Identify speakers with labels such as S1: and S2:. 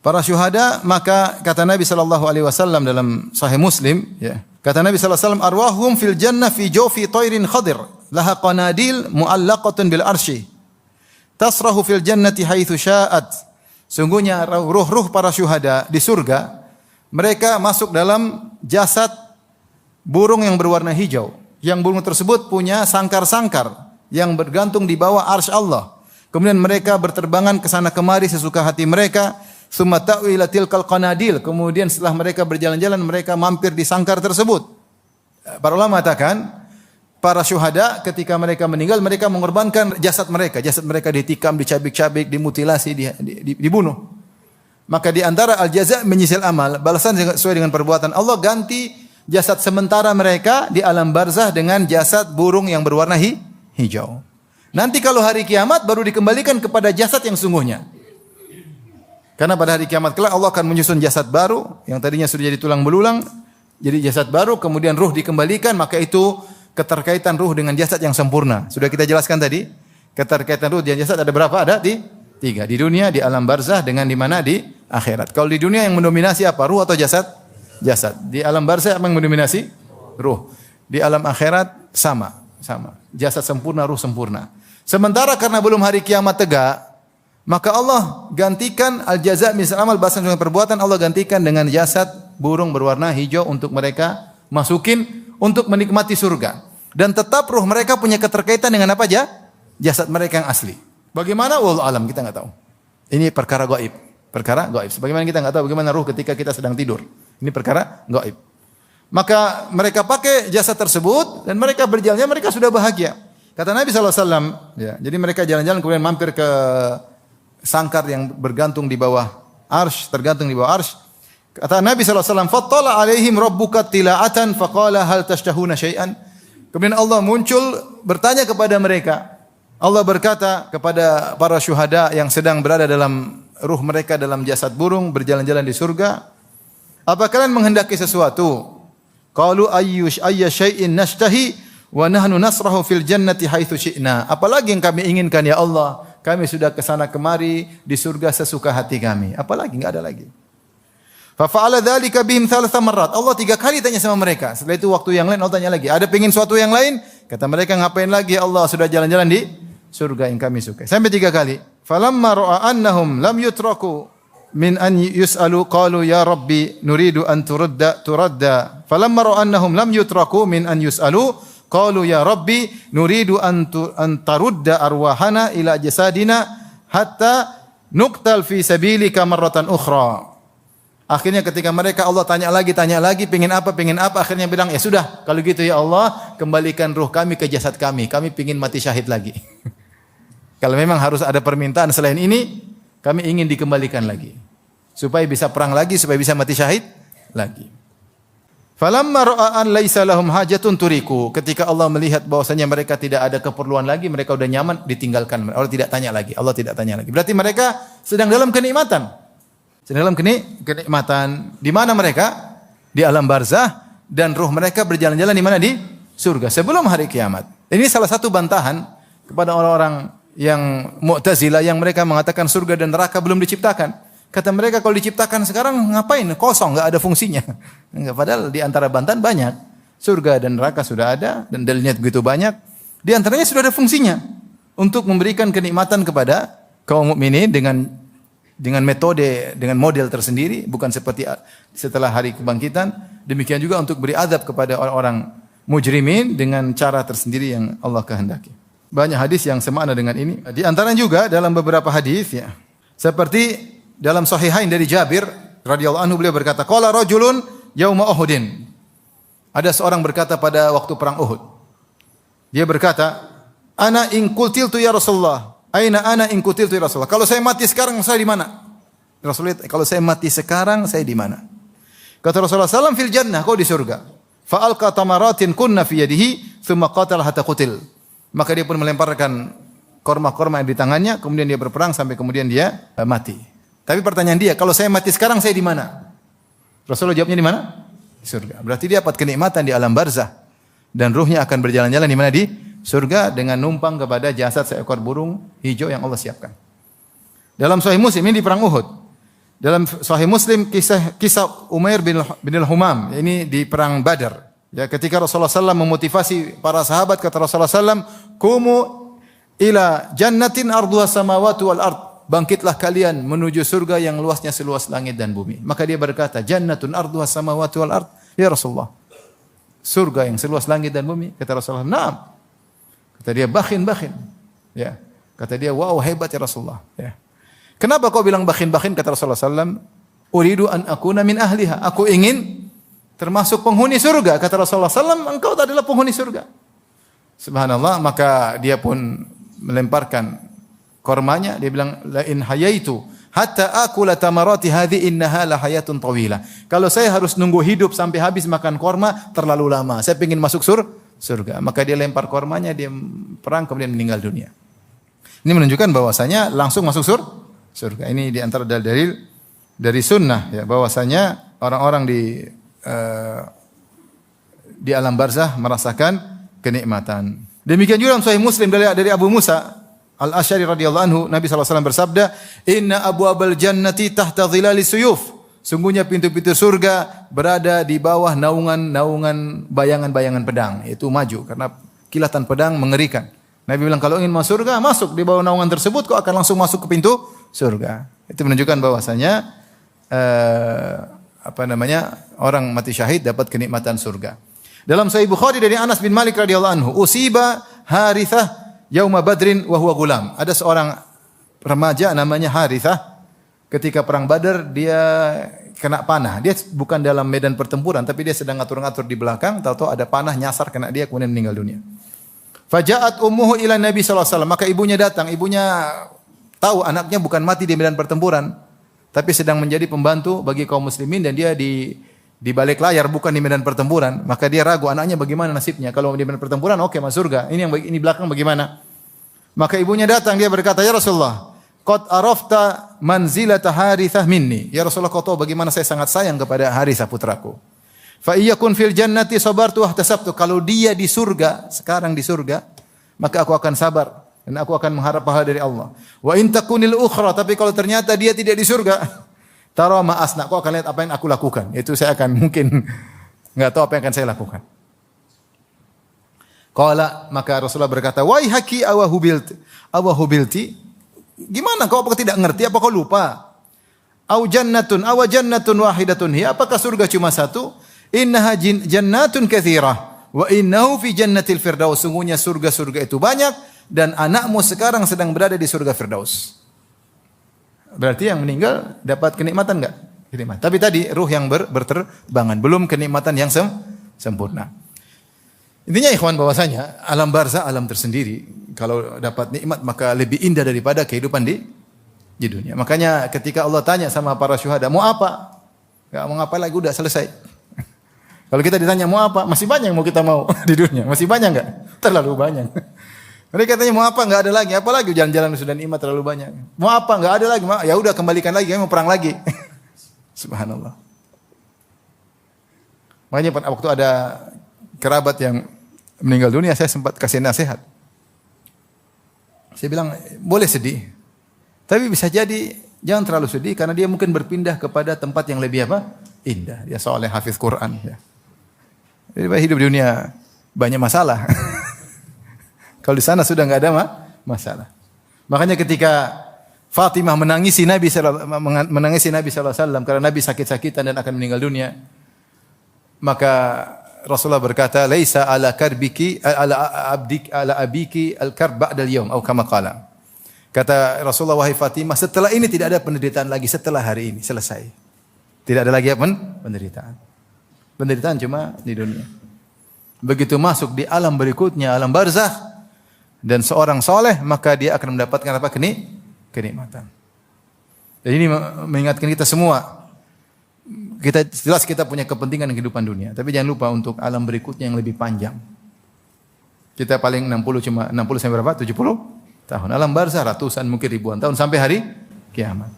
S1: para syuhada, maka kata Nabi sallallahu alaihi wasallam dalam Sahih Muslim, ya. Kata Nabi sallallahu alaihi wasallam, arwahum fil jannah fi jawfi tayrin khadir, laha qanadil mu'allaqatun bil arsy. Tasrahu fil jannati haitsu sya'at. Sungguhnya ruh-ruh para syuhada di surga, mereka masuk dalam jasad burung yang berwarna hijau. Yang burung tersebut punya sangkar-sangkar yang bergantung di bawah arsy Allah. Kemudian mereka berterbangan ke sana kemari sesuka hati mereka. Tsumma ta'wi ila tilkal qanadil. Kemudian setelah mereka berjalan-jalan, mereka mampir di sangkar tersebut. Para ulama mengatakan, para syuhada ketika mereka meninggal, mereka mengorbankan jasad mereka. Jasad mereka ditikam, dicabik-cabik, dimutilasi, dibunuh. Maka di antara al-jaza' menyisil amal, balasan sesuai dengan perbuatan Allah, ganti jasad sementara mereka di alam barzah dengan jasad burung yang berwarna hijau. Nanti kalau hari kiamat baru dikembalikan kepada jasad yang sungguhnya. Karena pada hari kiamat kelak Allah akan menyusun jasad baru yang tadinya sudah jadi tulang belulang, jadi jasad baru, kemudian ruh dikembalikan, maka itu keterkaitan ruh dengan jasad yang sempurna. Sudah kita jelaskan tadi, keterkaitan ruh dengan jasad ada berapa? Ada tiga. Di dunia, di alam barzah, dengan di mana? Di akhirat. Kalau di dunia yang mendominasi apa? Ruh atau jasad? Jasad. Di alam barzah apa yang mendominasi? Ruh. Di alam akhirat sama. Jasad sempurna, ruh sempurna. Sementara karena belum hari kiamat tegak, maka Allah gantikan al-jaza' misal amal, balasan dengan perbuatan, Allah gantikan dengan jasad burung berwarna hijau untuk mereka masukin untuk menikmati surga. Dan tetap ruh mereka punya keterkaitan dengan apa aja? Jasad mereka yang asli. Bagaimana? Wallahu alam, kita enggak tahu. Ini perkara gaib. Perkara gaib. Sebagaimana kita enggak tahu bagaimana ruh ketika kita sedang tidur. Ini perkara gaib. Maka mereka pakai jasad tersebut dan mereka berjalan, mereka sudah bahagia. Kata Nabi SAW, ya, jadi mereka jalan-jalan kemudian mampir ke sangkar yang bergantung di bawah arsy, tergantung di bawah arsy. Kata Nabi SAW, fattala alaihim rabbuka tila'atan faqala hal tashtahuna syai'an. Kemudian Allah muncul bertanya kepada mereka. Allah berkata kepada para syuhada yang sedang berada dalam ruh mereka dalam jasad burung berjalan-jalan di surga, apa kalian menghendaki sesuatu? Qalu ayya syai'in nashtahi wa nahnu nasrahu fil jannati haitsu syi'na. Apalagi yang kami inginkan ya Allah? Kami sudah ke sana kemari di surga sesuka hati kami. Apalagi? Enggak ada lagi. Fa fa'ala dzalika bihim thalatha marrat. Allah 3 kali tanya sama mereka. Setelah itu waktu yang lain Allah tanya lagi. Ada pengin suatu yang lain? Kata mereka, ngapain lagi ya Allah? Sudah jalan-jalan di surga yang kami suka. Sampai 3 kali. Falamma ra'a annahum lam yutraku min an yus'alu qalu ya rabbi nuridu an turadda. Falamma ra'a annahum lam yutraku min an yus'alu qalu ya rabbi nuridu an tarudda arwahana ila jasadina hatta nuqtal fi sabilika marratan ukhra. Akhirnya ketika mereka Allah tanya lagi, pengen apa? Akhirnya bilang, ya sudah, kalau gitu ya Allah, kembalikan ruh kami ke jasad kami. Kami ingin mati syahid lagi. Kalau memang harus ada permintaan selain ini, kami ingin dikembalikan lagi. Supaya bisa perang lagi, supaya bisa mati syahid lagi. Falamma ra'an laisa lahum hajatun turiku. Ketika Allah melihat bahwasanya mereka tidak ada keperluan lagi, mereka sudah nyaman, ditinggalkan. Allah tidak tanya lagi. Berarti mereka sedang dalam kenikmatan. Di mana mereka? Di alam barzah, dan ruh mereka berjalan-jalan di mana? Di surga sebelum hari kiamat. Ini salah satu bantahan kepada orang-orang yang Mu'tazilah yang mereka mengatakan surga dan neraka belum diciptakan. Kata mereka, kalau diciptakan sekarang ngapain? Kosong, enggak ada fungsinya. Padahal di antara bantahan banyak. Surga dan neraka sudah ada dan dalilnya begitu banyak. Di antaranya sudah ada fungsinya untuk memberikan kenikmatan kepada kaum mukminin dengan metode, dengan model tersendiri, bukan seperti setelah hari kebangkitan. Demikian juga untuk beri azab kepada orang-orang mujrimin dengan cara tersendiri yang Allah kehendaki. Banyak hadis yang semakna dengan ini. Di antaranya juga dalam beberapa hadis, ya, seperti dalam Sahihain dari Jabir radhiyallahu anhu, beliau berkata, qala rajulun yauma Uhudin. Ada seorang berkata pada waktu perang Uhud. Dia berkata, ana in qutiltu ya Rasulullah. Aina ana in qutiltu ya Rasulullah. Kalau saya mati sekarang, saya di mana? Rasulullah, kalau saya mati sekarang, saya di mana? Kata Rasulullah SAW, fil jannah, kau di surga. Fa alqa tamaratin kunna fi yadihi, thumma qatala hatta qutil. Maka dia pun melemparkan korma-korma yang di tangannya, kemudian dia berperang sampai kemudian dia mati. Tapi pertanyaan dia, kalau saya mati sekarang, saya di mana? Rasulullah jawabnya di mana? Di surga. Berarti dia dapat kenikmatan di alam barzah. Dan ruhnya akan berjalan-jalan di mana? Di surga dengan numpang kepada jasad seekor burung hijau yang Allah siapkan. Dalam Sahih Muslim ini di perang Uhud. Dalam Sahih Muslim kisah Umair bin al-Humam, ini di perang Badar. Ya, ketika Rasulullah SAW memotivasi para sahabat, kata Rasulullah SAW, "Kumu ila jannatin arduha samawati wal ard." Bangkitlah kalian menuju surga yang luasnya seluas langit dan bumi. Maka dia berkata, "Jannatun arduha samawati wal ard." Ya Rasulullah, surga yang seluas langit dan bumi? Kata Rasulullah, "Naam." Kata dia, "Bakhin." Ya. Kata dia, "Wow, hebat ya Rasulullah." Ya. Kenapa kau bilang bakhin? Kata Rasulullah SAW, "Uridu an akuna min ahliha." Aku ingin termasuk penghuni surga. Kata Rasulullah SAW, engkau adalah penghuni surga. Subhanallah, maka dia pun melemparkan kormanya. Dia bilang, "La in hayaitu hatta akula tamarati hadhi innaha la hayatun tawilah." Kalau saya harus nunggu hidup sampai habis makan korma, terlalu lama. Saya ingin masuk surga. Maka dia lempar kormanya, dia perang, kemudian meninggal dunia. Ini menunjukkan bahwasanya langsung masuk surga. Ini di antara dalil dari sunnah, ya, bahwasanya orang-orang di alam barzah merasakan kenikmatan. Demikian juga dalam Sahih Muslim dari Abu Musa Al-Asy'ari radhiyallahu anhu, Nabi sallallahu alaihi wasallam bersabda, "Inna abwabal jannati tahta dhilali suyuf." Sungguhnya pintu-pintu surga berada di bawah naungan bayangan-bayangan pedang. Itu maju karena kilatan pedang mengerikan. Nabi bilang, kalau ingin masuk surga, masuk di bawah naungan tersebut, kau akan langsung masuk ke pintu surga. Itu menunjukkan bahwasanya orang mati syahid dapat kenikmatan surga. Dalam Sahih Bukhari dari Anas bin Malik radhiyallahu anhu, "Usiba Harithah yauma Badrin wa huwa gulam." Ada seorang remaja namanya Harithah, ketika perang Badar dia kena panah. Dia bukan dalam medan pertempuran, tapi dia sedang ngatur-ngatur di belakang, tahu-tahu ada panah nyasar kena dia, kemudian meninggal dunia. Faja'at ummuhu ila Nabi sallallahu alaihi wasallam, maka ibunya datang. Ibunya tahu anaknya bukan mati di medan pertempuran, tapi sedang menjadi pembantu bagi kaum muslimin, dan dia di balik layar, bukan di medan pertempuran. Maka dia ragu anaknya bagaimana nasibnya. Kalau di medan pertempuran oke, masuk surga. Ini belakang bagaimana? Maka ibunya datang, dia berkata, "Ya Rasulullah, qad arafta manzilata Harithah minni." Ya Rasulullah, kau tahu bagaimana saya sangat sayang kepada Harithah putraku. "Fa iyyakun fil jannati sabartu wa ihtasabtu." Kalau dia di surga, sekarang di surga, maka aku akan sabar dan aku akan mengharap pahala dari Allah. "Wa in takunil ukhra," tapi kalau ternyata dia tidak di surga, "tara ma asna," aku akan lihat apa yang aku lakukan. Itu saya akan mungkin enggak tahu apa yang akan saya lakukan. Qala, maka Rasulullah berkata, "Waihaki awahubilti." Gimana kau, apakah tidak ngerti, apa kau lupa? "Au jannatun wahidatun hiya," apakah surga cuma satu? "Innaha jannatun katsirah wa innahu fi jannatil firdaus." Sungguhnya surga-surga itu banyak dan anakmu sekarang sedang berada di surga Firdaus. Berarti yang meninggal dapat kenikmatan enggak? Kenikmatan. Tapi tadi ruh yang berterbangan, belum kenikmatan yang sempurna. Intinya ikhwan, bahwasanya alam barzah alam tersendiri. Kalau dapat nikmat maka lebih indah daripada kehidupan di dunia. Makanya ketika Allah tanya sama para syuhada, "Mau apa?" Enggak mau apa lagi, udah selesai. Kalau kita ditanya mau apa, masih banyak yang mau kita mau di dunia. Masih banyak enggak? Terlalu banyak. Mereka katanya mau apa, enggak ada lagi. Apalagi jalan-jalan sudah nikmat terlalu banyak. Mau apa, enggak ada lagi. Ya udah kembalikan lagi, kami mau perang lagi. Subhanallah. Makanya waktu ada kerabat yang meninggal dunia, saya sempat kasih nasihat. Saya bilang, boleh sedih, tapi bisa jadi jangan terlalu sedih, karena dia mungkin berpindah kepada tempat yang lebih indah. Dia soleh, hafiz Quran. Ya. Jadi hidup di dunia banyak masalah. Kalau di sana sudah enggak ada masalah. Makanya ketika Fatimah menangisi Nabi sallallahu alaihi wasallam karena Nabi sakit-sakitan dan akan meninggal dunia, maka Rasulullah berkata, "Laisa ala karbiki ala abiki al-karb ba'da al-yawm," atau kama qala. Kata Rasulullah, "Wahai Fatimah, setelah ini tidak ada penderitaan lagi, setelah hari ini selesai. Tidak ada lagi penderitaan. Penderitaan cuma di dunia. Begitu masuk di alam berikutnya, alam barzakh, dan seorang soleh, maka dia akan mendapatkan apa? Kenikmatan." Jadi ini mengingatkan kita semua. Jelas kita punya kepentingan di kehidupan dunia, tapi jangan lupa untuk alam berikutnya yang lebih panjang. Kita paling 60 sampai berapa? 70 tahun. Alam barzakh ratusan, mungkin ribuan tahun sampai hari kiamat.